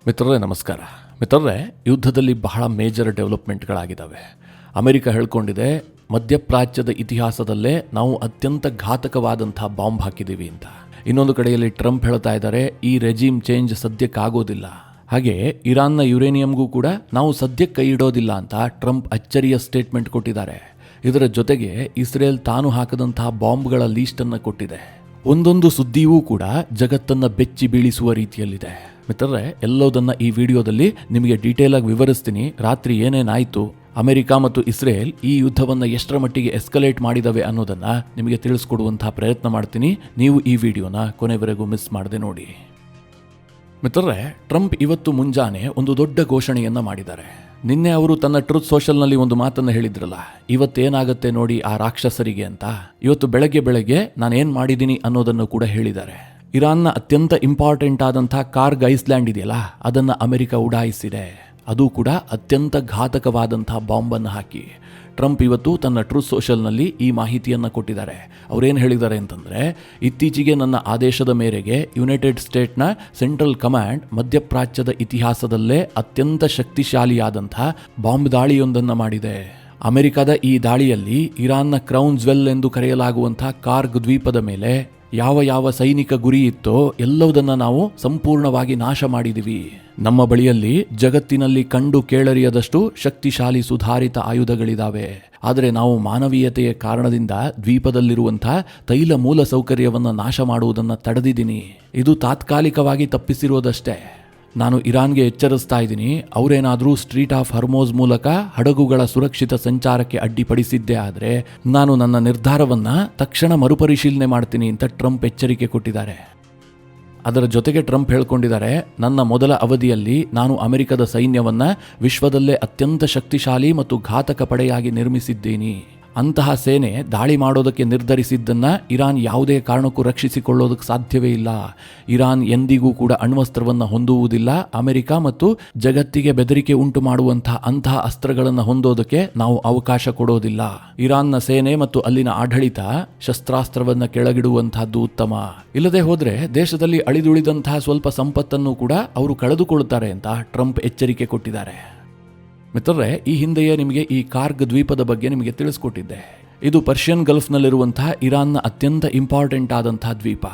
ಮಿತ್ರರೇ ನಮಸ್ಕಾರ. ಮಿತ್ರರೇ, ಯುದ್ಧದಲ್ಲಿ ಬಹಳ ಮೇಜರ್ ಡೆವಲಪ್ಮೆಂಟ್ಗಳಾಗಿದ್ದಾವೆ. ಅಮೆರಿಕ ಹೇಳ್ಕೊಂಡಿದೆ ಮಧ್ಯಪ್ರಾಚ್ಯದ ಇತಿಹಾಸದಲ್ಲೇ ನಾವು ಅತ್ಯಂತ ಘಾತಕವಾದಂಥ ಬಾಂಬ್ ಹಾಕಿದ್ದೀವಿ ಅಂತ. ಇನ್ನೊಂದು ಕಡೆಯಲ್ಲಿ ಟ್ರಂಪ್ ಹೇಳ್ತಾ ಇದ್ದಾರೆ ಈ ರೆಜಿಮ್ ಚೇಂಜ್ ಸದ್ಯಕ್ಕಾಗೋದಿಲ್ಲ. ಹಾಗೆ ಇರಾನ್ನ ಯುರೇನಿಯಂಗೂ ಕೂಡ ನಾವು ಸದ್ಯಕ್ಕೆ ಕೈ ಇಡೋದಿಲ್ಲ ಅಂತ ಟ್ರಂಪ್ ಅಚ್ಚರಿಯ ಸ್ಟೇಟ್ಮೆಂಟ್ ಕೊಟ್ಟಿದ್ದಾರೆ. ಇದರ ಜೊತೆಗೆ ಇಸ್ರೇಲ್ ತಾನು ಹಾಕದಂತಹ ಬಾಂಬ್ಗಳ ಲೀಸ್ಟನ್ನು ಕೊಟ್ಟಿದೆ. ಒಂದೊಂದು ಸುದ್ದಿಯೂ ಕೂಡ ಜಗತ್ತನ್ನು ಬೆಚ್ಚಿ ಬೀಳಿಸುವ ರೀತಿಯಲ್ಲಿದೆ. ಮಿತ್ರರೇ, ಎಲ್ಲೋದನ್ನ ಈ ವಿಡಿಯೋದಲ್ಲಿ ನಿಮಗೆ ಡೀಟೇಲ್ ಆಗಿ ವಿವರಿಸ್ತೀನಿ. ರಾತ್ರಿ ಏನೇನಾಯಿತು, ಅಮೆರಿಕ ಮತ್ತು ಇಸ್ರೇಲ್ ಈ ಯುದ್ಧವನ್ನು ಎಷ್ಟರ ಮಟ್ಟಿಗೆ ಎಸ್ಕಲೇಟ್ ಮಾಡಿದವೆ ಅನ್ನೋದನ್ನ ನಿಮಗೆ ತಿಳಿಸ್ಕೊಡುವಂತಹ ಪ್ರಯತ್ನ ಮಾಡ್ತೀನಿ. ನೀವು ಈ ವಿಡಿಯೋನ ಕೊನೆವರೆಗೂ ಮಿಸ್ ಮಾಡದೆ ನೋಡಿ. ಮಿತ್ರರೇ, ಟ್ರಂಪ್ ಇವತ್ತು ಮುಂಜಾನೆ ಒಂದು ದೊಡ್ಡ ಘೋಷಣೆಯನ್ನ ಮಾಡಿದ್ದಾರೆ. ನಿನ್ನೆ ಅವರು ತನ್ನ ಟ್ರೂತ್ ಸೋಷಲ್ನಲ್ಲಿ ಒಂದು ಮಾತನ್ನು ಹೇಳಿದ್ರಲ್ಲ, ಇವತ್ತೇನಾಗುತ್ತೆ ನೋಡಿ ಆ ರಾಕ್ಷಸರಿಗೆ ಅಂತ. ಇವತ್ತು ಬೆಳಗ್ಗೆ ನಾನೇನ್ ಮಾಡಿದ್ದೀನಿ ಅನ್ನೋದನ್ನು ಕೂಡ ಹೇಳಿದ್ದಾರೆ. ಇರಾನ್ನ ಅತ್ಯಂತ ಇಂಪಾರ್ಟೆಂಟ್ ಆದಂತಹ ಕಾರ್ಗ್ ಐಸ್ಲ್ಯಾಂಡ್ ಇದೆಯಲ್ಲ, ಅದನ್ನು ಅಮೆರಿಕ ಉಡಾಯಿಸಿದೆ. ಅದು ಕೂಡ ಅತ್ಯಂತ ಘಾತಕವಾದಂತಹ ಬಾಂಬನ್ನು ಹಾಕಿ. ಟ್ರಂಪ್ ಇವತ್ತು ತನ್ನ ಟ್ರೂತ್ ಸೋಷಲ್ನಲ್ಲಿ ಈ ಮಾಹಿತಿಯನ್ನು ಕೊಟ್ಟಿದ್ದಾರೆ. ಅವರೇನು ಹೇಳಿದ್ದಾರೆ ಅಂತಂದರೆ, ಇತ್ತೀಚೆಗೆ ನನ್ನ ಆದೇಶದ ಮೇರೆಗೆ ಯುನೈಟೆಡ್ ಸ್ಟೇಟ್ನ ಸೆಂಟ್ರಲ್ ಕಮಾಂಡ್ ಮಧ್ಯಪ್ರಾಚ್ಯದ ಇತಿಹಾಸದಲ್ಲೇ ಅತ್ಯಂತ ಶಕ್ತಿಶಾಲಿಯಾದಂಥ ಬಾಂಬ್ ದಾಳಿಯೊಂದನ್ನು ಮಾಡಿದೆ. ಅಮೆರಿಕದ ಈ ದಾಳಿಯಲ್ಲಿ ಇರಾನ್ನ ಕ್ರೌನ್ ಜ್ವೆಲ್ ಎಂದು ಕರೆಯಲಾಗುವಂಥ ಕಾರ್ಗ್ ದ್ವೀಪದ ಮೇಲೆ ಯಾವ ಸೈನಿಕ ಗುರಿ ಇತ್ತೋ ಎಲ್ಲವುದನ್ನು ನಾವು ಸಂಪೂರ್ಣವಾಗಿ ನಾಶ ಮಾಡಿದಿವಿ. ನಮ್ಮ ಬಳಿಯಲ್ಲಿ ಜಗತ್ತಿನಲ್ಲಿ ಕಂಡು ಕೇಳರಿಯದಷ್ಟು ಶಕ್ತಿಶಾಲಿ ಸುಧಾರಿತ ಆಯುಧಗಳಿದಾವೆ. ಆದರೆ ನಾವು ಮಾನವೀಯತೆಯ ಕಾರಣದಿಂದ ದ್ವೀಪದಲ್ಲಿರುವಂತಹ ತೈಲ ಮೂಲ ಸೌಕರ್ಯವನ್ನು ನಾಶ ಮಾಡುವುದನ್ನು ತಡೆದಿದ್ದೀನಿ. ಇದು ತಾತ್ಕಾಲಿಕವಾಗಿ ತಪ್ಪಿಸಿರುವುದಷ್ಟೇ. ನಾನು ಇರಾನ್ಗೆ ಎಚ್ಚರಿಸ್ತಾ ಇದ್ದೀನಿ, ಅವರೇನಾದರೂ ಸ್ಟ್ರೀಟ್ ಆಫ್ ಹರ್ಮೋಸ್ ಮೂಲಕ ಹಡಗುಗಳ ಸುರಕ್ಷಿತ ಸಂಚಾರಕ್ಕೆ ಅಡ್ಡಿಪಡಿಸಿದ್ದೇ ಆದರೆ ನಾನು ನನ್ನ ನಿರ್ಧಾರವನ್ನು ತಕ್ಷಣ ಮರುಪರಿಶೀಲನೆ ಮಾಡ್ತೀನಿ ಅಂತ ಟ್ರಂಪ್ ಎಚ್ಚರಿಕೆ ಕೊಟ್ಟಿದ್ದಾರೆ. ಅದರ ಜೊತೆಗೆ ಟ್ರಂಪ್ ಹೇಳ್ಕೊಂಡಿದ್ದಾರೆ, ನನ್ನ ಮೊದಲ ಅವಧಿಯಲ್ಲಿ ನಾನು ಅಮೆರಿಕದ ಸೈನ್ಯವನ್ನು ವಿಶ್ವದಲ್ಲೇ ಅತ್ಯಂತ ಶಕ್ತಿಶಾಲಿ ಮತ್ತು ಘಾತಕ ಪಡೆಯಾಗಿ ನಿರ್ಮಿಸಿದ್ದೀನಿ. ಅಂತಹ ಸೇನೆ ದಾಳಿ ಮಾಡೋದಕ್ಕೆ ನಿರ್ಧರಿಸಿದ್ದನ್ನು ಇರಾನ್ ಯಾವುದೇ ಕಾರಣಕ್ಕೂ ರಕ್ಷಿಸಿಕೊಳ್ಳೋದಕ್ಕೆ ಸಾಧ್ಯವೇ ಇಲ್ಲ. ಇರಾನ್ ಎಂದಿಗೂ ಕೂಡ ಅಣ್ವಸ್ತ್ರವನ್ನು ಹೊಂದುವುದಿಲ್ಲ. ಅಮೆರಿಕ ಮತ್ತು ಜಗತ್ತಿಗೆ ಬೆದರಿಕೆ ಉಂಟು ಮಾಡುವಂತಹ ಅಂತಹ ಅಸ್ತ್ರಗಳನ್ನು ಹೊಂದೋದಕ್ಕೆ ನಾವು ಅವಕಾಶ ಕೊಡೋದಿಲ್ಲ. ಇರಾನ್ನ ಸೇನೆ ಮತ್ತು ಅಲ್ಲಿನ ಆಡಳಿತ ಶಸ್ತ್ರಾಸ್ತ್ರವನ್ನು ಕೆಳಗಿಡುವಂತಹದ್ದು ಉತ್ತಮ. ಇಲ್ಲದೆ ಹೋದ್ರೆ ದೇಶದಲ್ಲಿ ಅಳಿದುಳಿದಂತಹ ಸ್ವಲ್ಪ ಸಂಪತ್ತನ್ನು ಕೂಡ ಅವರು ಕಳೆದುಕೊಳ್ಳುತ್ತಾರೆ ಅಂತ ಟ್ರಂಪ್ ಎಚ್ಚರಿಕೆ ಕೊಟ್ಟಿದ್ದಾರೆ. ಮಿತ್ರರೇ, ಈ ಹಿಂದೆಯೇ ನಿಮಗೆ ಈ ಕಾರ್ಗ್ ದ್ವೀಪದ ಬಗ್ಗೆ ನಿಮಗೆ ತಿಳಿಸ್ಕೊಟ್ಟಿದ್ದೆ. ಇದು ಪರ್ಷಿಯನ್ ಗಲ್ಫ್ನಲ್ಲಿರುವಂತಹ ಇರಾನ್ನ ಅತ್ಯಂತ ಇಂಪಾರ್ಟೆಂಟ್ ಆದಂತಹ ದ್ವೀಪ.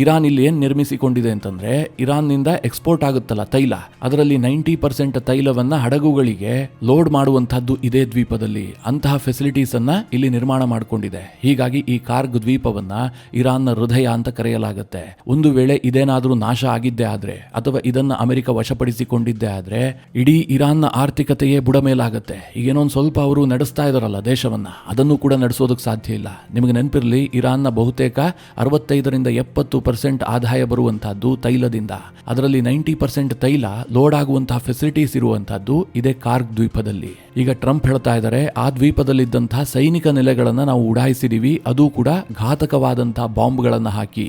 ಇರಾನ್ ಇಲ್ಲಿ ಏನು ನಿರ್ಮಿಸಿಕೊಂಡಿದೆ ಅಂತಂದ್ರೆ, ಇರಾನ್ನಿಂದ ಎಕ್ಸ್ಪೋರ್ಟ್ ಆಗುತ್ತಲ್ಲ ತೈಲ, ಅದರಲ್ಲಿ 90% ತೈಲವನ್ನ ಹಡಗುಗಳಿಗೆ ಲೋಡ್ ಮಾಡುವಂತಹದ್ದು ಇದೇ ದ್ವೀಪದಲ್ಲಿ. ಅಂತಹ ಫೆಸಿಲಿಟೀಸ್ ಅನ್ನ ಇಲ್ಲಿ ನಿರ್ಮಾಣ ಮಾಡಿಕೊಂಡಿದೆ. ಹೀಗಾಗಿ ಈ ಕಾರ್ಗ್ ದ್ವೀಪವನ್ನ ಇರಾನ್ನ ಹೃದಯ ಅಂತ ಕರೆಯಲಾಗುತ್ತೆ. ಒಂದು ವೇಳೆ ಇದೇನಾದರೂ ನಾಶ ಆಗಿದ್ದೇ ಆದ್ರೆ ಅಥವಾ ಇದನ್ನ ಅಮೆರಿಕ ವಶಪಡಿಸಿಕೊಂಡಿದ್ದೇ ಆದ್ರೆ ಇಡೀ ಇರಾನ್ನ ಆರ್ಥಿಕತೆಯೇ ಬುಡಮೇಲಾಗುತ್ತೆ. ಈಗೇನೊಂದು ಸ್ವಲ್ಪ ಅವರು ನಡೆಸ್ತಾ ಇದಾರಲ್ಲ ದೇಶವನ್ನ, ಅದನ್ನು ಕೂಡ ನಡೆಸೋದಕ್ಕೆ ಸಾಧ್ಯ ಇಲ್ಲ. ನಿಮಗೆ ನೆನಪಿರಲಿ, ಇರಾನ್ನ ಬಹುತೇಕ 65-70% ಆದಾಯ ಬರುವಂತಹದ್ದು ತೈಲದಿಂದ. ಅದರಲ್ಲಿ 90% ತೈಲ ಲೋಡ್ ಆಗುವಂತಹ ಫೆಸಿಲಿಟೀಸ್ ಇರುವಂತಹದ್ದು ಇದೇ ಕಾರ್ಗ್ ದ್ವೀಪದಲ್ಲಿ. ಈಗ ಟ್ರಂಪ್ ಹೇಳ್ತಾ ಇದ್ದಾರೆ, ಆ ದ್ವೀಪದಲ್ಲಿದ್ದಂತಹ ಸೈನಿಕ ನೆಲೆಗಳನ್ನು ನಾವು ಉಡಾಯಿಸಿದೀವಿ, ಅದು ಕೂಡ ಘಾತಕವಾದಂತಹ ಬಾಂಬ್ಗಳನ್ನು ಹಾಕಿ.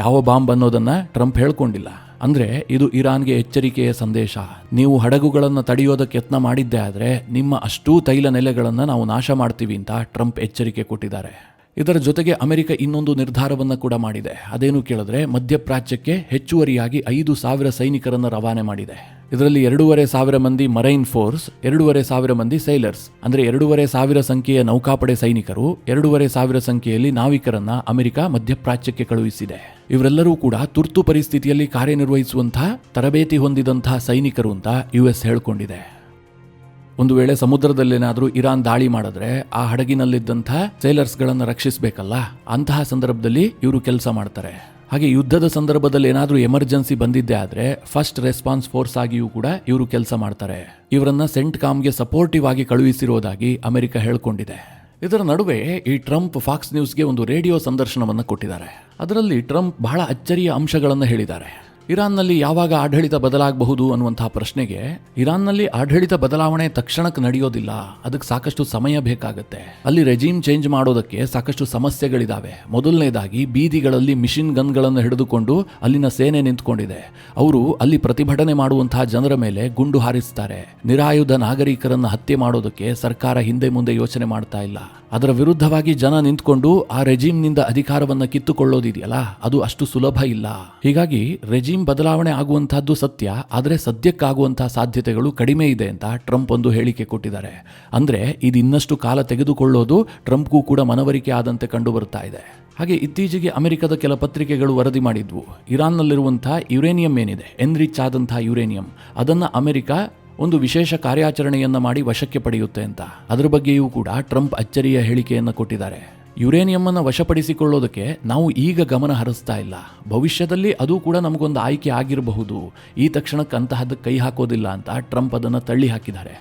ಯಾವ ಬಾಂಬ್ ಅನ್ನೋದನ್ನ ಟ್ರಂಪ್ ಹೇಳ್ಕೊಂಡಿಲ್ಲ. ಅಂದ್ರೆ ಇದು ಇರಾನ್ಗೆ ಎಚ್ಚರಿಕೆಯ ಸಂದೇಶ. ನೀವು ಹಡಗುಗಳನ್ನು ತಡೆಯೋದಕ್ಕೆ ಯತ್ನ ಮಾಡಿದ್ದೇ ಆದ್ರೆ ನಿಮ್ಮ ಅಷ್ಟೂ ತೈಲ ನೆಲೆಗಳನ್ನು ನಾವು ನಾಶ ಮಾಡ್ತೀವಿ ಅಂತ ಟ್ರಂಪ್ ಎಚ್ಚರಿಕೆ ಕೊಟ್ಟಿದ್ದಾರೆ. ಇದರ ಜೊತೆಗೆ ಅಮೆರಿಕ ಇನ್ನೊಂದು ನಿರ್ಧಾರವನ್ನು ಕೂಡ ಮಾಡಿದೆ. ಅದೇನು ಕೇಳಿದ್ರೆ, ಮಧ್ಯಪ್ರಾಚ್ಯಕ್ಕೆ ಹೆಚ್ಚುವರಿಯಾಗಿ 5,000 ಸೈನಿಕರನ್ನು ರವಾನೆ ಮಾಡಿದೆ. ಇದರಲ್ಲಿ 2,500 ಮಂದಿ ಮರೈನ್ ಫೋರ್ಸ್, 2,500 ಮಂದಿ ಸೈಲರ್ಸ್, ಅಂದ್ರೆ 2,500 ಸಂಖ್ಯೆಯ ನೌಕಾಪಡೆ ಸೈನಿಕರು, 2,500 ಸಂಖ್ಯೆಯಲ್ಲಿ ನಾವಿಕರನ್ನ ಅಮೆರಿಕ ಮಧ್ಯಪ್ರಾಚ್ಯಕ್ಕೆ ಕಳುಹಿಸಿದೆ. ಇವರೆಲ್ಲರೂ ಕೂಡ ತುರ್ತು ಪರಿಸ್ಥಿತಿಯಲ್ಲಿ ಕಾರ್ಯನಿರ್ವಹಿಸುವಂತಹ ತರಬೇತಿ ಹೊಂದಿದಂತಹ ಸೈನಿಕರು ಅಂತ US ಹೇಳ್ಕೊಂಡಿದೆ. ಒಂದು ವೇಳೆ ಸಮುದ್ರದಲ್ಲೇನಾದರೂ ಇರಾನ್ ದಾಳಿ ಮಾಡಿದ್ರೆ ಆ ಹಡಗಿನಲ್ಲಿದ್ದಂಥ ಸೇಲರ್ಸ್ಗಳನ್ನು ರಕ್ಷಿಸಬೇಕಲ್ಲ, ಅಂತಹ ಸಂದರ್ಭದಲ್ಲಿ ಇವರು ಕೆಲಸ ಮಾಡ್ತಾರೆ. ಹಾಗೆ ಯುದ್ಧದ ಸಂದರ್ಭದಲ್ಲಿ ಏನಾದರೂ ಎಮರ್ಜೆನ್ಸಿ ಬಂದಿದ್ದೇ ಆದರೆ ಫಸ್ಟ್ ರೆಸ್ಪಾನ್ಸ್ ಫೋರ್ಸ್ ಆಗಿಯೂ ಕೂಡ ಇವರು ಕೆಲಸ ಮಾಡ್ತಾರೆ. ಇವರನ್ನ ಸೆಂಟ್ಕಾಮ್ಗೆ ಸಪೋರ್ಟಿವ್ ಆಗಿ ಕಳುಹಿಸಿರುವುದಾಗಿ ಅಮೆರಿಕ ಹೇಳ್ಕೊಂಡಿದೆ. ಇದರ ನಡುವೆ ಈ ಟ್ರಂಪ್ ಫಾಕ್ಸ್ ನ್ಯೂಸ್ಗೆ ಒಂದು ರೇಡಿಯೋ ಸಂದರ್ಶನವನ್ನು ಕೊಟ್ಟಿದ್ದಾರೆ. ಅದರಲ್ಲಿ ಟ್ರಂಪ್ ಬಹಳ ಅಚ್ಚರಿಯ ಅಂಶಗಳನ್ನು ಹೇಳಿದ್ದಾರೆ. ಇರಾನ್ನಲ್ಲಿ ಯಾವಾಗ ಆಡಳಿತ ಬದಲಾಗಬಹುದು ಅನ್ನುವಂತಹ ಪ್ರಶ್ನೆಗೆ, ಇರಾನ್ನಲ್ಲಿ ಆಡಳಿತ ಬದಲಾವಣೆ ತಕ್ಷಣಕ್ಕೆ ನಡೆಯೋದಿಲ್ಲ, ಅದಕ್ಕೆ ಸಾಕಷ್ಟು ಸಮಯ ಬೇಕಾಗುತ್ತೆ. ಅಲ್ಲಿ ರೆಜಿಮ್ ಚೇಂಜ್ ಮಾಡೋದಕ್ಕೆ ಸಾಕಷ್ಟು ಸಮಸ್ಯೆಗಳಿದಾವೆ. ಮೊದಲನೇದಾಗಿ ಬೀದಿಗಳಲ್ಲಿ ಮಿಷಿನ್ ಗನ್ಗಳನ್ನು ಹಿಡಿದುಕೊಂಡು ಅಲ್ಲಿನ ಸೇನೆ ನಿಂತ್ಕೊಂಡಿದೆ. ಅವರು ಅಲ್ಲಿ ಪ್ರತಿಭಟನೆ ಮಾಡುವಂತಹ ಜನರ ಮೇಲೆ ಗುಂಡು ಹಾರಿಸ್ತಾರೆ. ನಿರಾಯುಧ ನಾಗರಿಕರನ್ನು ಹತ್ಯೆ ಮಾಡೋದಕ್ಕೆ ಸರ್ಕಾರ ಹಿಂದೆ ಮುಂದೆ ಯೋಚನೆ ಮಾಡ್ತಾ ಇಲ್ಲ. ಅದರ ವಿರುದ್ಧವಾಗಿ ಜನ ನಿಂತ್ಕೊಂಡು ಆ ರೆಜಿಮ್ನಿಂದ ಅಧಿಕಾರವನ್ನ ಕಿತ್ತುಕೊಳ್ಳೋದಿದೆಯಲ್ಲ, ಅದು ಅಷ್ಟು ಸುಲಭ ಇಲ್ಲ. ಹೀಗಾಗಿ ರೆಜಿಮ್ ಬದಲಾವಣೆ ಆಗುವಂತಹದ್ದು ಸತ್ಯ, ಆದರೆ ಸದ್ಯಕ್ಕಾಗುವಂತಹ ಸಾಧ್ಯತೆಗಳು ಕಡಿಮೆ ಇದೆ ಅಂತ ಟ್ರಂಪ್ ಒಂದು ಹೇಳಿಕೆ ಕೊಟ್ಟಿದ್ದಾರೆ. ಅಂದ್ರೆ ಇದು ಇನ್ನಷ್ಟು ಕಾಲ ತೆಗೆದುಕೊಳ್ಳೋದು ಟ್ರಂಪ್ಗೂ ಕೂಡ ಮನವರಿಕೆ ಆದಂತೆ ಕಂಡು ಬರ್ತಾ ಇದೆ. ಹಾಗೆ ಇತ್ತೀಚೆಗೆ ಅಮೆರಿಕದ ಕೆಲ ಪತ್ರಿಕೆಗಳು ವರದಿ ಮಾಡಿದ್ವು, ಇರಾನ್ನಲ್ಲಿರುವಂತಹ ಯುರೇನಿಯಂ ಏನಿದೆ, ಎನ್ರಿಚ್ ಆದಂತಹ ಯುರೇನಿಯಂ, ಅದನ್ನ ಅಮೆರಿಕ ಒಂದು ವಿಶೇಷ ಕಾರ್ಯಾಚರಣೆಯನ್ನ ಮಾಡಿ ವಶಕ್ಕೆ ಪಡೆಯುತ್ತೆ ಅಂತ. ಅದರ ಬಗ್ಗೆಯೂ ಕೂಡ ಟ್ರಂಪ್ ಅಚ್ಚರಿಯ ಹೇಳಿಕೆಯನ್ನು ಕೊಟ್ಟಿದ್ದಾರೆ. ಯುರೇನಿಯಂ ವಶಪಡಿಸಿಕೊಳ್ಳೋದಕ್ಕೆ ನಾವು ಈಗ ಗಮನ ಹರಿಸ್ತಾ ಇಲ್ಲ, ಭವಿಷ್ಯದಲ್ಲಿ ಅದು ಕೂಡ ನಮಗೊಂದು ಆಯ್ಕೆ ಆಗಿರಬಹುದು, ಈ ತಕ್ಷಣಕ್ಕೆ ಅಂತಹದ್ದು ಕೈ ಹಾಕೋದಿಲ್ಲ ಅಂತ ಟ್ರಂಪ್ ಅದನ್ನು ತಳ್ಳಿ ಹಾಕಿದ್ದಾರೆ.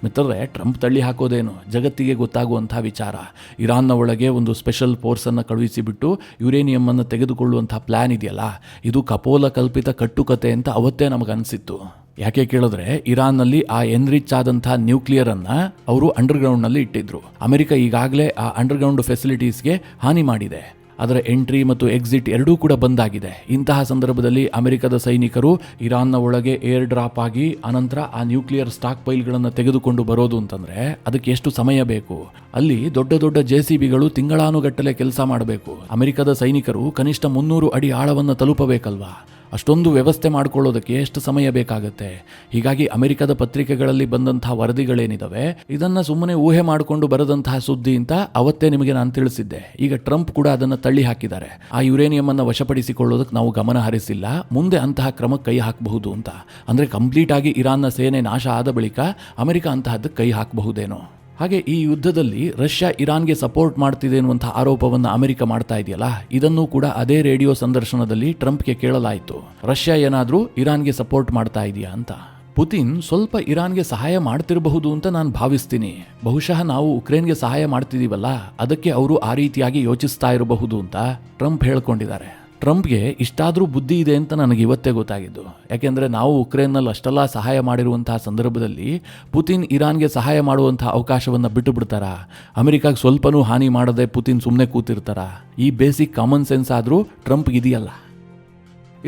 ಮಿತ್ರರೇ, ಟ್ರಂಪ್ ತಳ್ಳಿ ಹಾಕೋದೇನು ಜಗತ್ತಿಗೆ ಗೊತ್ತಾಗುವಂಥ ವಿಚಾರ. ಇರಾನ್ನ ಒಳಗೆ ಒಂದು ಸ್ಪೆಷಲ್ ಫೋರ್ಸನ್ನು ಕಳುಹಿಸಿಬಿಟ್ಟು ಯುರೇನಿಯಮ್ಮನ್ನು ತೆಗೆದುಕೊಳ್ಳುವಂಥ ಪ್ಲ್ಯಾನ್ ಇದೆಯಲ್ಲ, ಇದು ಕಪೋಲ ಕಲ್ಪಿತ ಕಟ್ಟುಕತೆ ಅಂತ ಅವತ್ತೇ ನಮಗನ್ಸಿತ್ತು. ಯಾಕೆ ಕೇಳಿದ್ರೆ, ಇರಾನ್ನಲ್ಲಿ ಆ ಎನ್ರಿಚ್ ಆದಂಥ ನ್ಯೂಕ್ಲಿಯರನ್ನು ಅವರು ಅಂಡರ್ಗ್ರೌಂಡ್ನಲ್ಲಿ ಇಟ್ಟಿದ್ರು. ಅಮೆರಿಕ ಈಗಾಗಲೇ ಆ ಅಂಡರ್ಗ್ರೌಂಡ್ ಫೆಸಿಲಿಟೀಸ್ಗೆ ಹಾನಿ ಮಾಡಿದೆ, ಅದರ ಎಂಟ್ರಿ ಮತ್ತು ಎಕ್ಸಿಟ್ ಎರಡೂ ಕೂಡ ಬಂದಾಗಿದೆ. ಇಂತಹ ಸಂದರ್ಭದಲ್ಲಿ ಅಮೆರಿಕದ ಸೈನಿಕರು ಇರಾನ್ನ ಒಳಗೆ ಏರ್ ಡ್ರಾಪ್ ಆಗಿ ಅನಂತರ ಆ ನ್ಯೂಕ್ಲಿಯರ್ ಸ್ಟಾಕ್ ಪೈಲ್ಗಳನ್ನು ತೆಗೆದುಕೊಂಡು ಬರೋದು ಅಂತಂದ್ರೆ ಅದಕ್ಕೆ ಎಷ್ಟು ಸಮಯ ಬೇಕು? ಅಲ್ಲಿ ದೊಡ್ಡ ದೊಡ್ಡ JCBಗಳು ತಿಂಗಳಾನುಗಟ್ಟಲೆ ಕೆಲಸ ಮಾಡಬೇಕು. ಅಮೆರಿಕದ ಸೈನಿಕರು ಕನಿಷ್ಠ 300 ಅಡಿ ಆಳವನ್ನು ತಲುಪಬೇಕಲ್ವಾ? ಅಷ್ಟೊಂದು ವ್ಯವಸ್ಥೆ ಮಾಡಿಕೊಳ್ಳೋದಕ್ಕೆ ಎಷ್ಟು ಸಮಯ ಬೇಕಾಗುತ್ತೆ? ಹೀಗಾಗಿ ಅಮೆರಿಕದ ಪತ್ರಿಕೆಗಳಲ್ಲಿ ಬಂದಂತಹ ವರದಿಗಳೇನಿದಾವೆ ಇದನ್ನ ಸುಮ್ಮನೆ ಊಹೆ ಮಾಡಿಕೊಂಡು ಬರದಂತಹ ಸುದ್ದಿ ಅಂತ ಅವತ್ತೇ ನಿಮಗೆ ನಾನು ತಿಳಿಸಿದ್ದೆ. ಈಗ ಟ್ರಂಪ್ ಕೂಡ ಅದನ್ನು ತಳ್ಳಿ ಹಾಕಿದ್ದಾರೆ. ಆ ಯುರೇನಿಯಂ ಅನ್ನು ವಶಪಡಿಸಿಕೊಳ್ಳೋದಕ್ಕೆ ನಾವು ಗಮನ ಹರಿಸಿಲ್ಲ, ಮುಂದೆ ಅಂತಹ ಕ್ರಮಕ್ಕೆ ಕೈ ಹಾಕಬಹುದು ಅಂತ. ಅಂದ್ರೆ ಕಂಪ್ಲೀಟ್ ಆಗಿ ಇರಾನ್ನ ಸೇನೆ ನಾಶ ಆದ ಬಳಿಕ ಅಮೆರಿಕ ಅಂತಹದ್ದಕ್ಕೆ ಕೈ ಹಾಕಬಹುದೇನೋ. ಹಾಗೆ ಈ ಯುದ್ಧದಲ್ಲಿ ರಷ್ಯಾ ಇರಾನ್ಗೆ ಸಪೋರ್ಟ್ ಮಾಡ್ತಿದೆ ಎನ್ನುವಂಥ ಆರೋಪವನ್ನು ಅಮೆರಿಕ ಮಾಡ್ತಾ ಇದೆಯಲ್ಲ, ಇದನ್ನು ಕೂಡ ಅದೇ ರೇಡಿಯೋ ಸಂದರ್ಶನದಲ್ಲಿ ಟ್ರಂಪ್ಗೆ ಕೇಳಲಾಯಿತು. ರಷ್ಯಾ ಏನಾದರೂ ಇರಾನ್ಗೆ ಸಪೋರ್ಟ್ ಮಾಡ್ತಾ ಇದೆಯಾ ಅಂತ. ಪುತಿನ್ ಸ್ವಲ್ಪ ಇರಾನ್ಗೆ ಸಹಾಯ ಮಾಡ್ತಿರಬಹುದು ಅಂತ ನಾನು ಭಾವಿಸ್ತೀನಿ. ಬಹುಶಃ ನಾವು ಉಕ್ರೇನ್ಗೆ ಸಹಾಯ ಮಾಡ್ತಿದ್ದೀವಲ್ಲ, ಅದಕ್ಕೆ ಅವರು ಆ ರೀತಿಯಾಗಿ ಯೋಚಿಸ್ತಾ ಇರಬಹುದು ಅಂತ ಟ್ರಂಪ್ ಹೇಳ್ಕೊಂಡಿದ್ದಾರೆ. ಟ್ರಂಪ್ಗೆ ಇಷ್ಟಾದರೂ ಬುದ್ಧಿ ಇದೆ ಅಂತ ನನಗೆ ಇವತ್ತೇ ಗೊತ್ತಾಗಿದ್ದು. ಯಾಕೆಂದರೆ ನಾವು ಉಕ್ರೇನ್ನಲ್ಲಿ ಅಷ್ಟೆಲ್ಲ ಸಹಾಯ ಮಾಡಿರುವಂತಹ ಸಂದರ್ಭದಲ್ಲಿ ಪುತಿನ್ ಇರಾನ್ಗೆ ಸಹಾಯ ಮಾಡುವಂಥ ಅವಕಾಶವನ್ನು ಬಿಟ್ಟು ಬಿಡ್ತಾರಾ? ಅಮೆರಿಕಾಗೆ ಸ್ವಲ್ಪನೂ ಹಾನಿ ಮಾಡದೆ ಪುತಿನ್ ಸುಮ್ಮನೆ ಕೂತಿರ್ತಾರಾ? ಈ ಬೇಸಿಕ್ ಕಾಮನ್ ಸೆನ್ಸ್ ಆದರೂ ಟ್ರಂಪ್ಗೆ ಇದೆಯಲ್ಲ.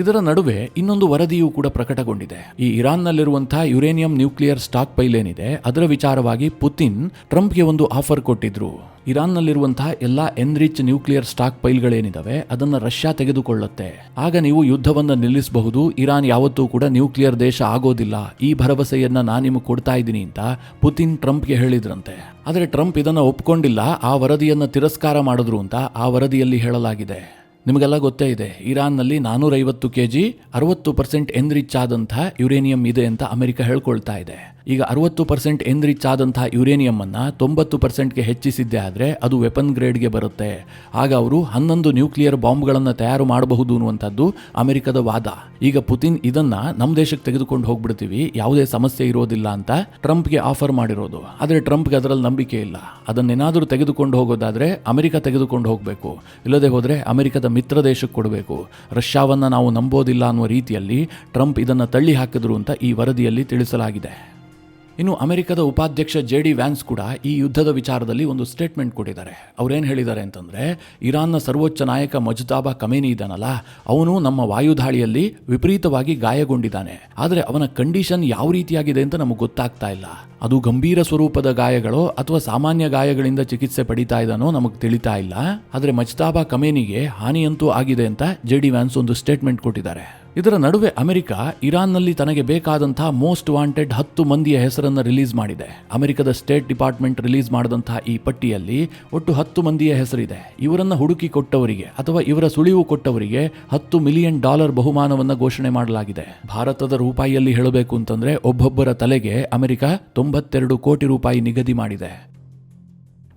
ಇದರ ನಡುವೆ ಇನ್ನೊಂದು ವರದಿಯೂ ಕೂಡ ಪ್ರಕಟಗೊಂಡಿದೆ. ಈ ಇರಾನ್ನಲ್ಲಿರುವಂತಹ ಯುರೇನಿಯಂ ನ್ಯೂಕ್ಲಿಯರ್ ಸ್ಟಾಕ್ ಪೈಲ್ ಏನಿದೆ ಅದರ ವಿಚಾರವಾಗಿ ಪುತಿನ್ ಟ್ರಂಪ್ಗೆ ಒಂದು ಆಫರ್ ಕೊಟ್ಟಿದ್ರು. ಇರಾನ್ನಲ್ಲಿರುವಂತಹ ಎಲ್ಲಾ ಎನ್ರಿಚ್ ನ್ಯೂಕ್ಲಿಯರ್ ಸ್ಟಾಕ್ ಪೈಲ್ಗಳೇನಿದಾವೆ ಅದನ್ನು ರಷ್ಯಾ ತೆಗೆದುಕೊಳ್ಳುತ್ತೆ, ಆಗ ನೀವು ಯುದ್ಧವನ್ನು ನಿಲ್ಲಿಸಬಹುದು, ಇರಾನ್ ಯಾವತ್ತೂ ಕೂಡ ನ್ಯೂಕ್ಲಿಯರ್ ದೇಶ ಆಗೋದಿಲ್ಲ, ಈ ಭರವಸೆಯನ್ನ ನಾನು ನಿಮಗೆ ಕೊಡ್ತಾ ಇದ್ದೀನಿ ಅಂತ ಪುತಿನ್ ಟ್ರಂಪ್ಗೆ ಹೇಳಿದ್ರಂತೆ. ಆದರೆ ಟ್ರಂಪ್ ಇದನ್ನು ಒಪ್ಕೊಂಡಿಲ್ಲ, ಆ ವರದಿಯನ್ನು ತಿರಸ್ಕಾರ ಮಾಡಿದ್ರು ಅಂತ ಆ ವರದಿಯಲ್ಲಿ ಹೇಳಲಾಗಿದೆ. ನಿಮಗೆಲ್ಲ ಗೊತ್ತೇ ಇದೆ, ಇರಾನ್ನಲ್ಲಿ 450 kg 60% ಎನ್ರಿಚ್ ಆದಂತಹ ಯುರೇನಿಯಂ ಇದೆ ಅಂತ ಅಮೆರಿಕ ಹೇಳ್ಕೊಳ್ತಾ ಇದೆ. ಈಗ 60% ಎನ್ರಿಚ್ ಆದಂತಹ ಯುರೇನಿಯಂ ಅನ್ನ 90%ಗೆ ಹೆಚ್ಚಿಸಿದ್ದೆ ಆದರೆ ಅದು ವೆಪನ್ ಗ್ರೇಡ್ಗೆ ಬರುತ್ತೆ. ಆಗ ಅವರು 11 ನ್ಯೂಕ್ಲಿಯರ್ ಬಾಂಬ್ಗಳನ್ನು ತಯಾರು ಮಾಡಬಹುದು ಅನ್ನುವಂಥದ್ದು ಅಮೆರಿಕದ ವಾದ. ಈಗ ಪುತಿನ್ ಇದನ್ನ ನಮ್ಮ ದೇಶಕ್ಕೆ ತೆಗೆದುಕೊಂಡು ಹೋಗ್ಬಿಡ್ತೀವಿ, ಯಾವುದೇ ಸಮಸ್ಯೆ ಇರೋದಿಲ್ಲ ಅಂತ ಟ್ರಂಪ್ಗೆ ಆಫರ್ ಮಾಡಿರೋದು. ಆದರೆ ಟ್ರಂಪ್ಗೆ ಅದರಲ್ಲಿ ನಂಬಿಕೆ ಇಲ್ಲ. ಅದನ್ನೇನಾದರೂ ತೆಗೆದುಕೊಂಡು ಹೋಗೋದಾದ್ರೆ ಅಮೆರಿಕ ತೆಗೆದುಕೊಂಡು ಹೋಗಬೇಕು, ಇಲ್ಲದೆ ಹೋದರೆ ಅಮೆರಿಕದ ಮಿತ್ರ ದೇಶಕ್ಕೆ ಕೊಡಬೇಕು. ರಷ್ಯಾವನ್ನ ನಾವು ನಂಬೋದಿಲ್ಲ ಅನ್ನುವ ರೀತಿಯಲ್ಲಿ ಟ್ರಂಪ್ ಇದನ್ನು ತಳ್ಳಿ ಹಾಕಿದ್ರು ಅಂತ ಈ ವರದಿಯಲ್ಲಿ ತಿಳಿಸಲಾಗಿದೆ. ಇನ್ನು ಅಮೆರಿಕದ ಉಪಾಧ್ಯಕ್ಷ JD ವ್ಯಾನ್ಸ್ ಕೂಡ ಈ ಯುದ್ಧದ ವಿಚಾರದಲ್ಲಿ ಒಂದು ಸ್ಟೇಟ್ಮೆಂಟ್ ಕೊಟ್ಟಿದ್ದಾರೆ. ಅವ್ರೇನು ಹೇಳಿದ್ದಾರೆ ಅಂತಂದರೆ, ಇರಾನ್ನ ಸರ್ವೋಚ್ಚ ನಾಯಕ ಮುಜ್ತಬಾ ಖಮೇನಿ ಇದ್ದಾನಲ್ಲ, ಅವನು ನಮ್ಮ ವಾಯುದಾಳಿಯಲ್ಲಿ ವಿಪರೀತವಾಗಿ ಗಾಯಗೊಂಡಿದ್ದಾನೆ. ಆದರೆ ಅವನ ಕಂಡೀಷನ್ ಯಾವ ರೀತಿಯಾಗಿದೆ ಅಂತ ನಮಗೆ ಗೊತ್ತಾಗ್ತಾ ಇಲ್ಲ. ಅದು ಗಂಭೀರ ಸ್ವರೂಪದ ಗಾಯಗಳೋ ಅಥವಾ ಸಾಮಾನ್ಯ ಗಾಯಗಳಿಂದ ಚಿಕಿತ್ಸೆ ಪಡಿತಾ ಇದ್ದಾನೋ ನಮಗೆ ತಿಳಿತಾ ಇಲ್ಲ. ಆದರೆ ಮುಜ್ತಬಾ ಖಮೇನಿಗೆ ಹಾನಿಯಂತೂ ಆಗಿದೆ ಅಂತ JD ವ್ಯಾನ್ಸ್ ಒಂದು ಸ್ಟೇಟ್ಮೆಂಟ್ ಕೊಟ್ಟಿದ್ದಾರೆ. ಇದರ ನಡುವೆ ಅಮೆರಿಕ ಇರಾನ್ನಲ್ಲಿ ತನಗೆ ಬೇಕಾದಂತಹ ಮೋಸ್ಟ್ ವಾಂಟೆಡ್ 10 ಮಂದಿಯ ಹೆಸರನ್ನು ರಿಲೀಸ್ ಮಾಡಿದೆ. ಅಮೆರಿಕದ ಸ್ಟೇಟ್ ಡಿಪಾರ್ಟ್ಮೆಂಟ್ ರಿಲೀಸ್ ಮಾಡಿದಂತಹ ಈ ಪಟ್ಟಿಯಲ್ಲಿ ಒಟ್ಟು 10 ಮಂದಿಯ ಹೆಸರಿದೆ. ಇವರನ್ನ ಹುಡುಕಿ ಕೊಟ್ಟವರಿಗೆ ಅಥವಾ ಇವರ ಸುಳಿವು ಕೊಟ್ಟವರಿಗೆ $10 ಮಿಲಿಯನ್ ಬಹುಮಾನವನ್ನು ಘೋಷಣೆ ಮಾಡಲಾಗಿದೆ. ಭಾರತದ ರೂಪಾಯಿಯಲ್ಲಿ ಹೇಳಬೇಕು ಅಂತಂದ್ರೆ ಒಬ್ಬೊಬ್ಬರ ತಲೆಗೆ ಅಮೆರಿಕ 92 ಕೋಟಿ ರೂಪಾಯಿ ನಿಗದಿ ಮಾಡಿದೆ.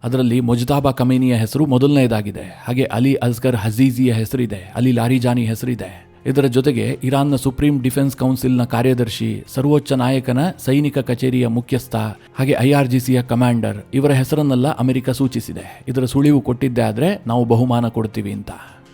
ಅದರಲ್ಲಿ ಮುಜ್ತಬಾ ಖಮೇನಿಯ ಹೆಸರು ಮೊದಲನೆಯದಾಗಿದೆ. ಹಾಗೆ ಅಲಿ ಅಸ್ಗರ್ ಹಜೀಜಿಯ ಹೆಸರಿದೆ, ಅಲಿ ಲಾರಿಜಾನಿ ಹೆಸರಿದೆ. ಇದರ ಜೊತೆಗೆ ಇರಾನ್ನ ಸುಪ್ರೀಂ ಡಿಫೆನ್ಸ್ ಕೌನ್ಸಿಲ್ನ ಕಾರ್ಯದರ್ಶಿ, ಸರ್ವೋಚ್ಚ ನಾಯಕನ ಸೈನಿಕ ಕಚೇರಿಯ ಮುಖ್ಯಸ್ಥ, ಹಾಗೆ IRGCಯ ಕಮಾಂಡರ್, ಇವರ ಹೆಸರನ್ನೆಲ್ಲ ಅಮೆರಿಕ ಸೂಚಿಸಿದೆ. ಇದರ ಸುಳಿವು ಕೊಟ್ಟಿದ್ದೆ ಆದರೆ ನಾವು ಬಹುಮಾನ ಕೊಡ್ತೀವಿ ಅಂತ.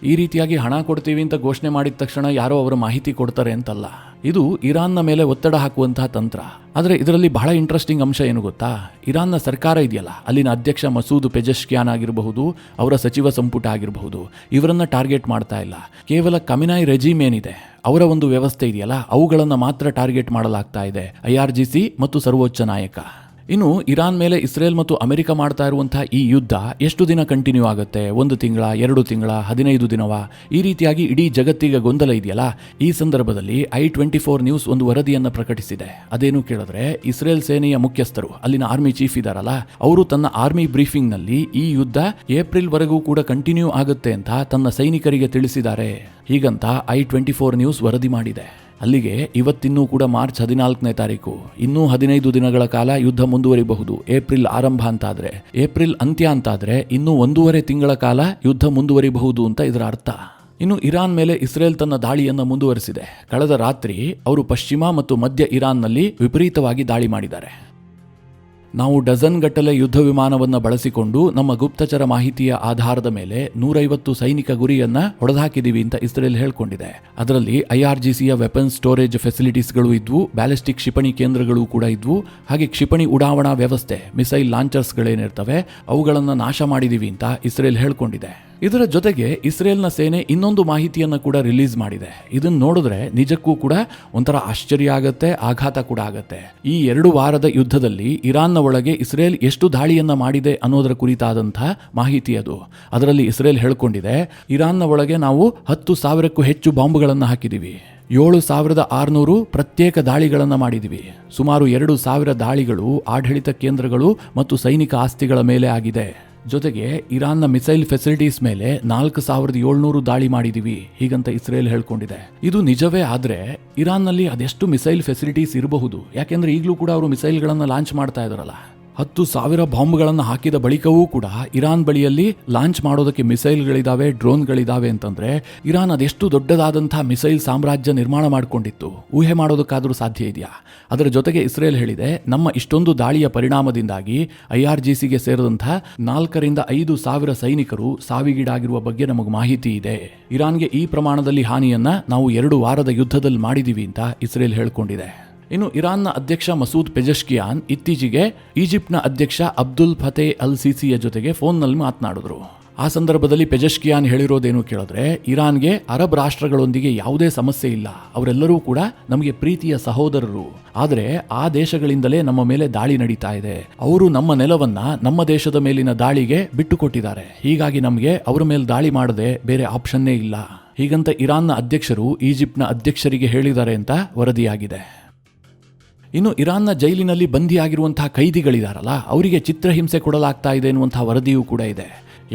ಈ ರೀತಿಯಾಗಿ ಹಣ ಕೊಡ್ತೀವಿ ಅಂತ ಘೋಷಣೆ ಮಾಡಿದ ತಕ್ಷಣ ಯಾರೋ ಅವರ ಮಾಹಿತಿ ಕೊಡ್ತಾರೆ ಅಂತಲ್ಲ. ಇದು ಇರಾನ್ನ ಮೇಲೆ ಒತ್ತಡ ಹಾಕುವಂತಹ ತಂತ್ರ. ಆದರೆ ಇದರಲ್ಲಿ ಬಹಳ ಇಂಟ್ರೆಸ್ಟಿಂಗ್ ಅಂಶ ಏನು ಗೊತ್ತಾ? ಇರಾನ್ನ ಸರ್ಕಾರ ಇದೆಯಲ್ಲ, ಅಲ್ಲಿನ ಅಧ್ಯಕ್ಷ ಮಸೂದ್ ಪೆಜೆಶ್ಕಿಯಾನ್ ಆಗಿರಬಹುದು, ಅವರ ಸಚಿವ ಸಂಪುಟ ಆಗಿರಬಹುದು, ಇವರನ್ನ ಟಾರ್ಗೆಟ್ ಮಾಡ್ತಾ ಇಲ್ಲ. ಕೇವಲ ಖಮೇನಿ ರೆಜಿಮ್ ಏನಿದೆ ಅವರ ಒಂದು ವ್ಯವಸ್ಥೆ ಇದೆಯಲ್ಲ, ಅವುಗಳನ್ನು ಮಾತ್ರ ಟಾರ್ಗೆಟ್ ಮಾಡಲಾಗ್ತಾ ಇದೆ, IRGC ಮತ್ತು ಸರ್ವೋಚ್ಚ ನಾಯಕ. ಇನ್ನು ಇರಾನ್ ಮೇಲೆ ಇಸ್ರೇಲ್ ಮತ್ತು ಅಮೆರಿಕ ಮಾಡ್ತಾ ಇರುವಂತಹ ಈ ಯುದ್ಧ ಎಷ್ಟು ದಿನ ಕಂಟಿನ್ಯೂ ಆಗುತ್ತೆ? 1 ತಿಂಗಳ, 2 ತಿಂಗಳ, 15 ದಿನವಾ? ಈ ರೀತಿಯಾಗಿ ಇಡೀ ಜಗತ್ತಿಗೆ ಗೊಂದಲ ಇದೆಯಲ್ಲ. ಈ ಸಂದರ್ಭದಲ್ಲಿ i24 ನ್ಯೂಸ್ ಒಂದು ವರದಿಯನ್ನು ಪ್ರಕಟಿಸಿದೆ. ಅದೇನು ಕೇಳಿದ್ರೆ, ಇಸ್ರೇಲ್ ಸೇನೆಯ ಮುಖ್ಯಸ್ಥರು, ಅಲ್ಲಿನ ಆರ್ಮಿ ಚೀಫ್ ಇದಾರಲ್ಲ, ಅವರು ತನ್ನ ಆರ್ಮಿ ಬ್ರೀಫಿಂಗ್ ನಲ್ಲಿ ಈ ಯುದ್ಧ ಏಪ್ರಿಲ್ ವರೆಗೂ ಕೂಡ ಕಂಟಿನ್ಯೂ ಆಗುತ್ತೆ ಅಂತ ತನ್ನ ಸೈನಿಕರಿಗೆ ತಿಳಿಸಿದ್ದಾರೆ. ಹೀಗಂತ i24 ನ್ಯೂಸ್ ವರದಿ ಮಾಡಿದೆ. ಅಲ್ಲಿಗೆ ಇವತ್ತಿನ್ನೂ ಕೂಡ ಮಾರ್ಚ್ 14ನೇ ತಾರೀಕು, ಇನ್ನೂ 15 ದಿನಗಳ ಕಾಲ ಯುದ್ಧ ಮುಂದುವರಿಬಹುದು. ಏಪ್ರಿಲ್ ಆರಂಭ ಅಂತಾದ್ರೆ, ಏಪ್ರಿಲ್ ಅಂತ್ಯ ಅಂತಾದ್ರೆ ಇನ್ನೂ 1.5 ತಿಂಗಳ ಕಾಲ ಯುದ್ಧ ಮುಂದುವರಿಬಹುದು ಅಂತ ಇದರ ಅರ್ಥ. ಇನ್ನು ಇರಾನ್ ಮೇಲೆ ಇಸ್ರೇಲ್ ತನ್ನ ದಾಳಿಯನ್ನು ಮುಂದುವರಿಸಿದೆ. ಕಳೆದ ರಾತ್ರಿ ಅವರು ಪಶ್ಚಿಮ ಮತ್ತು ಮಧ್ಯ ಇರಾನ್ನಲ್ಲಿ ವಿಪರೀತವಾಗಿ ದಾಳಿ ಮಾಡಿದ್ದಾರೆ. ನಾವು ಡಜನ್ ಗಟ್ಟಲೆ ಯುದ್ಧ ವಿಮಾನವನ್ನು ಬಳಸಿಕೊಂಡು ನಮ್ಮ ಗುಪ್ತಚರ ಮಾಹಿತಿಯ ಆಧಾರದ ಮೇಲೆ 150 ಸೈನಿಕ ಗುರಿಯನ್ನ ಹೊಡೆದಾಕಿದೀವಿ ಅಂತ ಇಸ್ರೇಲ್ ಹೇಳ್ಕೊಂಡಿದೆ. ಅದರಲ್ಲಿ IRGCಯ ವೆಪನ್ ಸ್ಟೋರೇಜ್ ಫೆಸಿಲಿಟೀಸ್ಗಳು ಇದ್ವು, ಬ್ಯಾಲಿಸ್ಟಿಕ್ ಕ್ಷಿಪಣಿ ಕೇಂದ್ರಗಳು ಕೂಡ ಇದ್ವು, ಹಾಗೆ ಕ್ಷಿಪಣಿ ಉಡಾವಣಾ ವ್ಯವಸ್ಥೆ, ಮಿಸೈಲ್ ಲಾಂಚರ್ಸ್ಗಳೇನಿರ್ತವೆ ಅವುಗಳನ್ನು ನಾಶ ಮಾಡಿದೀವಿ ಅಂತ ಇಸ್ರೇಲ್ ಹೇಳ್ಕೊಂಡಿದೆ. ಇದರ ಜೊತೆಗೆ ಇಸ್ರೇಲ್ನ ಸೇನೆ ಇನ್ನೊಂದು ಮಾಹಿತಿಯನ್ನು ಕೂಡ ರಿಲೀಸ್ ಮಾಡಿದೆ. ಇದನ್ನು ನೋಡಿದ್ರೆ ನಿಜಕ್ಕೂ ಕೂಡ ಒಂಥರ ಆಶ್ಚರ್ಯ ಆಗತ್ತೆ, ಆಘಾತ ಕೂಡ ಆಗತ್ತೆ. ಈ 2 ವಾರದ ಯುದ್ಧದಲ್ಲಿ ಇರಾನ್ನ ಒಳಗೆ ಇಸ್ರೇಲ್ ಎಷ್ಟು ದಾಳಿಯನ್ನ ಮಾಡಿದೆ ಅನ್ನೋದರ ಕುರಿತಾದಂತಹ ಮಾಹಿತಿ ಅದು. ಅದರಲ್ಲಿ ಇಸ್ರೇಲ್ ಹೇಳ್ಕೊಂಡಿದೆ, ಇರಾನ್ನ ಒಳಗೆ ನಾವು 10,000ಕ್ಕೂ ಹೆಚ್ಚು ಬಾಂಬ್ಗಳನ್ನು ಹಾಕಿದೀವಿ, 7,600 ಪ್ರತ್ಯೇಕ ದಾಳಿಗಳನ್ನು ಮಾಡಿದಿವಿ, ಸುಮಾರು 2,000 ದಾಳಿಗಳು ಆಡಳಿತ ಕೇಂದ್ರಗಳು ಮತ್ತು ಸೈನಿಕ ಆಸ್ತಿಗಳ ಮೇಲೆ ಆಗಿದೆ. ಜೊತೆಗೆ ಇರಾನ್ನ ಮಿಸೈಲ್ ಫೆಸಿಲಿಟೀಸ್ ಮೇಲೆ 4,700 ದಾಳಿ ಮಾಡಿದೀವಿ ಹೀಗಂತ ಇಸ್ರೇಲ್ ಹೇಳ್ಕೊಂಡಿದೆ. ಇದು ನಿಜವೇ ಆದ್ರೆ ಇರಾನ್ನಲ್ಲಿ ಅದೆಷ್ಟು ಮಿಸೈಲ್ ಫೆಸಿಲಿಟೀಸ್ ಇರಬಹುದು? ಯಾಕೆಂದ್ರೆ ಈಗಲೂ ಕೂಡ ಅವರು ಮಿಸೈಲ್ಗಳನ್ನು ಲಾಂಚ್ ಮಾಡ್ತಾ ಇದಾರಲ್ಲ. 10,000 ಬಾಂಬ್ಗಳನ್ನು ಹಾಕಿದ ಬಳಿಕವೂ ಕೂಡ ಇರಾನ್ ಬಳಿಯಲ್ಲಿ ಲಾಂಚ್ ಮಾಡೋದಕ್ಕೆ ಮಿಸೈಲ್ಗಳಿದಾವೆ, ಡ್ರೋನ್ಗಳಿದಾವೆ ಅಂತಂದ್ರೆ ಇರಾನ್ ಅದೆಷ್ಟು ದೊಡ್ಡದಾದಂತಹ ಮಿಸೈಲ್ ಸಾಮ್ರಾಜ್ಯ ನಿರ್ಮಾಣ ಮಾಡಿಕೊಂಡಿತ್ತು, ಊಹೆ ಮಾಡೋದಕ್ಕಾದ್ರೂ ಸಾಧ್ಯ ಇದೆಯಾ? ಅದರ ಜೊತೆಗೆ ಇಸ್ರೇಲ್ ಹೇಳಿದೆ, ನಮ್ಮ ಇಷ್ಟೊಂದು ದಾಳಿಯ ಪರಿಣಾಮದಿಂದಾಗಿ IRGCಗೆ ಸೇರಿದಂತಹ 4,000 to 5,000 ಸೈನಿಕರು ಸಾವಿಗೀಡಾಗಿರುವ ಬಗ್ಗೆ ನಮಗೆ ಮಾಹಿತಿ ಇದೆ. ಇರಾನ್ಗೆ ಈ ಪ್ರಮಾಣದಲ್ಲಿ ಹಾನಿಯನ್ನ ನಾವು 2 ವಾರದ ಯುದ್ಧದಲ್ಲಿ ಮಾಡಿದೀವಿ ಅಂತ ಇಸ್ರೇಲ್ ಹೇಳ್ಕೊಂಡಿದೆ. ಇನ್ನು ಇರಾನ್ನ ಅಧ್ಯಕ್ಷ ಮಸೂದ್ ಪೆಜೆಶ್ಕಿಯಾನ್ ಇತ್ತೀಚೆಗೆ ಈಜಿಪ್ಟ್ನ ಅಧ್ಯಕ್ಷ ಅಬ್ದುಲ್ ಫತೆ ಅಲ್ ಸಿಸಿಯ ಜೊತೆಗೆ ಫೋನ್ನಲ್ಲಿ ಮಾತನಾಡಿದ್ರು. ಆ ಸಂದರ್ಭದಲ್ಲಿ ಪೆಜೆಶ್ಕಿಯಾನ್ ಹೇಳಿರೋದೇನು ಕೇಳಿದ್ರೆ, ಇರಾನ್ಗೆ ಅರಬ್ ರಾಷ್ಟ್ರಗಳೊಂದಿಗೆ ಯಾವುದೇ ಸಮಸ್ಯೆ ಇಲ್ಲ, ಅವರೆಲ್ಲರೂ ಕೂಡ ನಮಗೆ ಪ್ರೀತಿಯ ಸಹೋದರರು, ಆದರೆ ಆ ದೇಶಗಳಿಂದಲೇ ನಮ್ಮ ಮೇಲೆ ದಾಳಿ ನಡೀತಾ ಇದೆ, ಅವರು ನಮ್ಮ ನೆಲವನ್ನ ನಮ್ಮ ದೇಶದ ಮೇಲಿನ ದಾಳಿಗೆ ಬಿಟ್ಟುಕೊಟ್ಟಿದ್ದಾರೆ, ಹೀಗಾಗಿ ನಮಗೆ ಅವರ ಮೇಲೆ ದಾಳಿ ಮಾಡದೆ ಬೇರೆ ಆಪ್ಷನ್ನೇ ಇಲ್ಲ ಹೀಗಂತ ಇರಾನ್ನ ಅಧ್ಯಕ್ಷರು ಈಜಿಪ್ಟ್ನ ಅಧ್ಯಕ್ಷರಿಗೆ ಹೇಳಿದ್ದಾರೆ ಅಂತ ವರದಿಯಾಗಿದೆ. ಇನ್ನು ಇರಾನ್ನ ಜೈಲಿನಲ್ಲಿ ಬಂದಿಯಾಗಿರುವಂತಹ ಕೈದಿಗಳಿದಾರಲ್ಲ, ಅವರಿಗೆ ಚಿತ್ರಹಿಂಸೆ ಕೊಡಲಾಗ್ತಾ ಇದೆ ಎನ್ನುವಂತಹ ವರದಿಯೂ ಕೂಡ ಇದೆ.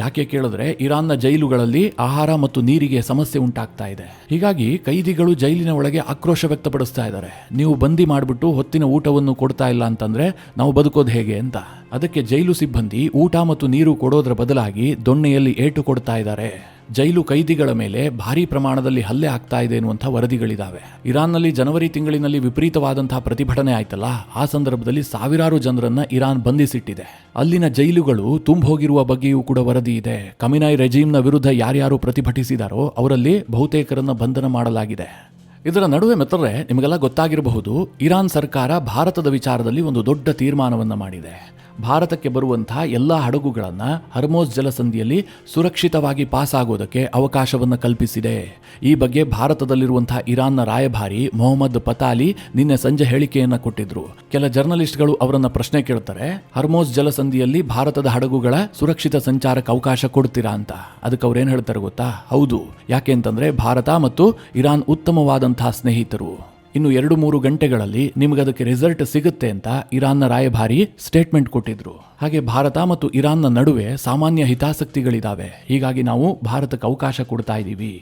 ಯಾಕೆ ಕೇಳಿದ್ರೆ ಇರಾನ್ನ ಜೈಲುಗಳಲ್ಲಿ ಆಹಾರ ಮತ್ತು ನೀರಿಗೆ ಸಮಸ್ಯೆ ಉಂಟಾಗ್ತಾ ಇದೆ. ಹೀಗಾಗಿ ಕೈದಿಗಳು ಜೈಲಿನ ಒಳಗೆ ಆಕ್ರೋಶ ವ್ಯಕ್ತಪಡಿಸ್ತಾ ಇದ್ದಾರೆ, ನೀವು ಬಂದಿ ಮಾಡಿಬಿಟ್ಟು ಹೊತ್ತಿನ ಊಟವನ್ನು ಕೊಡ್ತಾ ಇಲ್ಲ ಅಂತಂದ್ರೆ ನಾವು ಬದುಕೋದು ಹೇಗೆ ಅಂತ. ಅದಕ್ಕೆ ಜೈಲು ಸಿಬ್ಬಂದಿ ಊಟ ಮತ್ತು ನೀರು ಕೊಡೋದ್ರ ಬದಲಾಗಿ ದೊಣ್ಣೆಯಲ್ಲಿ ಏಟು ಕೊಡ್ತಾ ಇದ್ದಾರೆ. ಜೈಲು ಕೈದಿಗಳ ಮೇಲೆ ಭಾರೀ ಪ್ರಮಾಣದಲ್ಲಿ ಹಲ್ಲೆ ಆಗ್ತಾ ಇದೆ ಎನ್ನುವಂಥ ವರದಿಗಳಿದಾವೆ. ಇರಾನ್ನಲ್ಲಿ ಜನವರಿ ತಿಂಗಳಿನಲ್ಲಿ ವಿಪರೀತವಾದಂತಹ ಪ್ರತಿಭಟನೆ ಆಯ್ತಲ್ಲ, ಆ ಸಂದರ್ಭದಲ್ಲಿ ಸಾವಿರಾರು ಜನರನ್ನ ಇರಾನ್ ಬಂಧಿಸಿಟ್ಟಿದೆ. ಅಲ್ಲಿನ ಜೈಲುಗಳು ಹೋಗಿರುವ ಬಗ್ಗೆಯೂ ಕೂಡ ವರದಿ ಇದೆ. ಖಮೇನಿ ರೆಜಿಮ್ನ ವಿರುದ್ಧ ಯಾರ್ಯಾರು ಪ್ರತಿಭಟಿಸಿದಾರೋ ಅವರಲ್ಲಿ ಬಹುತೇಕರನ್ನ ಬಂಧನ ಮಾಡಲಾಗಿದೆ. ಇದರ ನಡುವೆ ಮಿತ್ರರೇ, ನಿಮಗೆಲ್ಲ ಗೊತ್ತಾಗಿರಬಹುದು, ಇರಾನ್ ಸರ್ಕಾರ ಭಾರತದ ವಿಚಾರದಲ್ಲಿ ಒಂದು ದೊಡ್ಡ ತೀರ್ಮಾನವನ್ನು ಮಾಡಿದೆ. ಭಾರತಕ್ಕೆ ಬರುವಂತಹ ಎಲ್ಲ ಹಡಗುಗಳನ್ನು ಹರ್ಮೋಸ್ ಜಲಸಂಧಿಯಲ್ಲಿ ಸುರಕ್ಷಿತವಾಗಿ ಪಾಸ್ ಆಗೋದಕ್ಕೆ ಅವಕಾಶವನ್ನು ಕಲ್ಪಿಸಿದೆ. ಈ ಬಗ್ಗೆ ಭಾರತದಲ್ಲಿರುವಂತಹ ಇರಾನ್ನ ರಾಯಭಾರಿ ಮೊಹಮ್ಮದ್ ಪತಾಲಿ ನಿನ್ನೆ ಸಂಜೆ ಹೇಳಿಕೆಯನ್ನು ಕೊಟ್ಟಿದ್ರು. ಕೆಲ ಜರ್ನಲಿಸ್ಟ್ಗಳು ಅವರನ್ನ ಪ್ರಶ್ನೆ ಕೇಳ್ತಾರೆ, ಹರ್ಮೋಸ್ ಜಲಸಂಧಿಯಲ್ಲಿ ಭಾರತದ ಹಡಗುಗಳ ಸುರಕ್ಷಿತ ಸಂಚಾರಕ್ಕೆ ಅವಕಾಶ ಕೊಡ್ತೀರಾ ಅಂತ. ಅದಕ್ಕೆ ಅವ್ರೇನು ಹೇಳ್ತಾರೆ ಗೊತ್ತಾ? ಹೌದು. ಯಾಕೆ ಅಂತಂದ್ರೆ ಭಾರತ ಮತ್ತು ಇರಾನ್ ಉತ್ತಮವಾದಂತಹ ಸ್ನೇಹಿತರು, ಇನ್ನು 2-3 ಗಂಟೆಗಳಲ್ಲಿ ನಿಮಗದಕ್ಕೆ ರಿಸಲ್ಟ್ ಸಿಗುತ್ತೆ ಅಂತ ಇರಾನ್ನ ರಾಯಭಾರಿ ಸ್ಟೇಟ್ಮೆಂಟ್ ಕೊಟ್ಟಿದ್ರು. ಹಾಗೆ ಭಾರತ ಮತ್ತು ಇರಾನ್ನ ನಡುವೆ ಸಾಮಾನ್ಯ ಹಿತಾಸಕ್ತಿಗಳಿದಾವೆ, ಹೀಗಾಗಿ ನಾವು ಭಾರತಕ್ಕೆ ಅವಕಾಶ ಕೊಡ್ತಾ ಇದ್ದೀವಿ.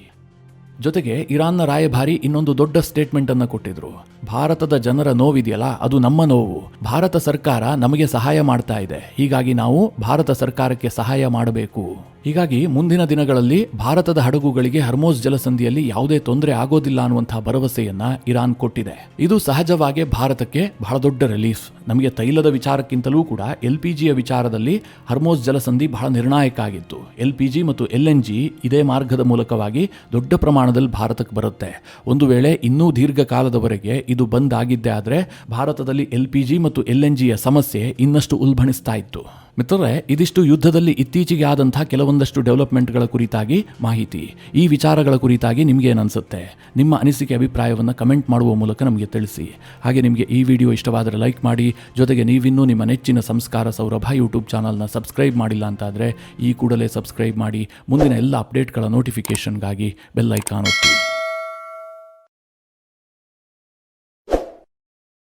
ಜೊತೆಗೆ ಇರಾನ್ನ ರಾಯಭಾರಿ ಇನ್ನೊಂದು ದೊಡ್ಡ ಸ್ಟೇಟ್ಮೆಂಟ್ ಅನ್ನು ಕೊಟ್ಟಿದ್ರು. ಭಾರತದ ಜನರ ನೋವಿದೆಯಲ್ಲ, ಅದು ನಮ್ಮ ನೋವು. ಭಾರತ ಸರ್ಕಾರ ನಮಗೆ ಸಹಾಯ ಮಾಡ್ತಾ ಇದೆ, ಹೀಗಾಗಿ ನಾವು ಭಾರತ ಸರ್ಕಾರಕ್ಕೆ ಸಹಾಯ ಮಾಡಬೇಕು. ಹೀಗಾಗಿ ಮುಂದಿನ ದಿನಗಳಲ್ಲಿ ಭಾರತದ ಹಡಗುಗಳಿಗೆ ಹರ್ಮೋಸ್ ಜಲಸಂಧಿಯಲ್ಲಿ ಯಾವುದೇ ತೊಂದರೆ ಆಗೋದಿಲ್ಲ ಅನ್ನುವಂತಹ ಭರವಸೆಯನ್ನ ಇರಾನ್ ಕೊಟ್ಟಿದೆ. ಇದು ಸಹಜವಾಗಿ ಭಾರತಕ್ಕೆ ಬಹಳ ದೊಡ್ಡ ರಿಲೀಫ್. ನಮಗೆ ತೈಲದ ವಿಚಾರಕ್ಕಿಂತಲೂ ಕೂಡ LPGಯ ವಿಚಾರದಲ್ಲಿ ಹರ್ಮೋಸ್ ಜಲಸಂಧಿ ಬಹಳ ನಿರ್ಣಾಯಕ ಆಗಿತ್ತು. LPG ಮತ್ತು LNG ಇದೇ ಮಾರ್ಗದ ಮೂಲಕವಾಗಿ ದೊಡ್ಡ ಪ್ರಮಾಣದಲ್ಲಿ ಭಾರತಕ್ಕೆ ಬರುತ್ತೆ. ಒಂದು ವೇಳೆ ಇನ್ನೂ ದೀರ್ಘಕಾಲದವರೆಗೆ ಇದು ಬಂದ್ ಆಗಿದ್ದೇ ಆದರೆ ಭಾರತದಲ್ಲಿ LPG ಮತ್ತು LNGಯ ಸಮಸ್ಯೆ ಇನ್ನಷ್ಟು ಉಲ್ಬಣಿಸ್ತಾ ಇತ್ತು. ಮಿತ್ರರೇ, ಇದಿಷ್ಟು ಯುದ್ಧದಲ್ಲಿ ಇತ್ತೀಚೆಗೆ ಆದಂಥ ಕೆಲವೊಂದಷ್ಟು ಡೆವಲಪ್ಮೆಂಟ್ಗಳ ಕುರಿತಾಗಿ ಮಾಹಿತಿ. ಈ ವಿಚಾರಗಳ ಕುರಿತಾಗಿ ನಿಮಗೆ ಏನನ್ಸುತ್ತೆ? ನಿಮ್ಮ ಅನಿಸಿಕೆ ಅಭಿಪ್ರಾಯವನ್ನು ಕಮೆಂಟ್ ಮಾಡುವ ಮೂಲಕ ನಮಗೆ ತಿಳಿಸಿ. ಹಾಗೆ ನಿಮಗೆ ಈ ವಿಡಿಯೋ ಇಷ್ಟವಾದರೆ ಲೈಕ್ ಮಾಡಿ. ಜೊತೆಗೆ ನೀವಿನ್ನೂ ನಿಮ್ಮ ನೆಚ್ಚಿನ ಸಂಸ್ಕಾರ ಸೌರಭ ಯೂಟ್ಯೂಬ್ ಚಾನಲ್ನ ಸಬ್ಸ್ಕ್ರೈಬ್ ಮಾಡಿಲ್ಲ ಅಂತಾದರೆ ಈ ಕೂಡಲೇ ಸಬ್ಸ್ಕ್ರೈಬ್ ಮಾಡಿ. ಮುಂದಿನ ಎಲ್ಲ ಅಪ್ಡೇಟ್ಗಳ ನೋಟಿಫಿಕೇಷನ್ಗಾಗಿ ಬೆಲ್ ಐಕಾನ್ ಒತ್ತಿ.